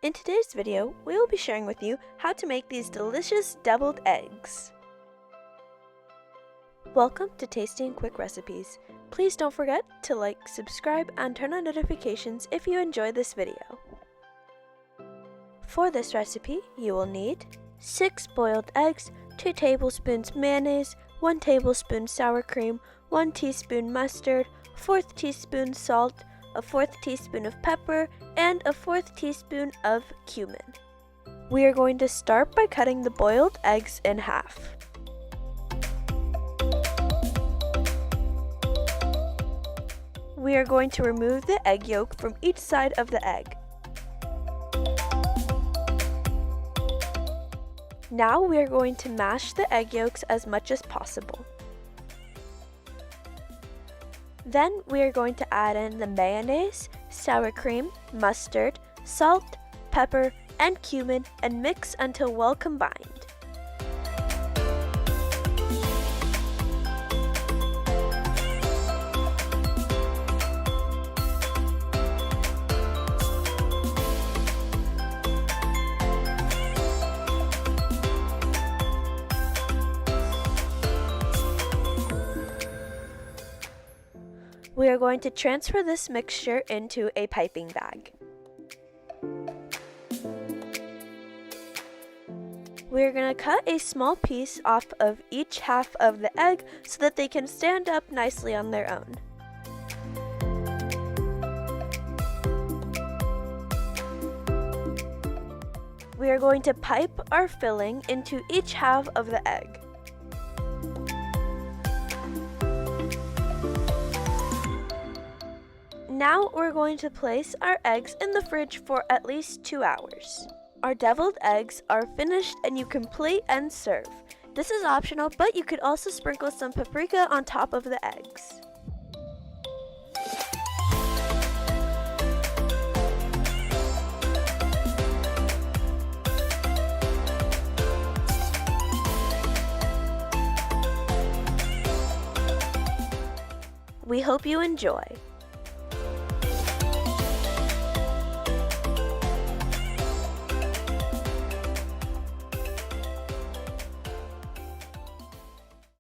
In today's video, we will be sharing with you how to make these delicious deviled eggs. Welcome to Tasty and Quick Recipes. Please don't forget to like, subscribe, and turn on notifications if you enjoy this video. For this recipe, you will need 6 boiled eggs, 2 tablespoons mayonnaise, 1 tablespoon sour cream, 1 teaspoon mustard, 1/4 teaspoon salt, a 1/4 teaspoon of pepper, and a 1/4 teaspoon of cumin. We are going to start by cutting the boiled eggs in half. We are going to remove the egg yolk from each side of the egg. Now we are going to mash the egg yolks as much as possible. Then we are going to add in the mayonnaise, sour cream, mustard, salt, pepper, and cumin and mix until well combined. We are going to transfer this mixture into a piping bag. We are going to cut a small piece off of each half of the egg so that they can stand up nicely on their own. We are going to pipe our filling into each half of the egg. Now we're going to place our eggs in the fridge for at least 2 hours. Our deviled eggs are finished and you can plate and serve. This is optional, but you could also sprinkle some paprika on top of the eggs. We hope you enjoy.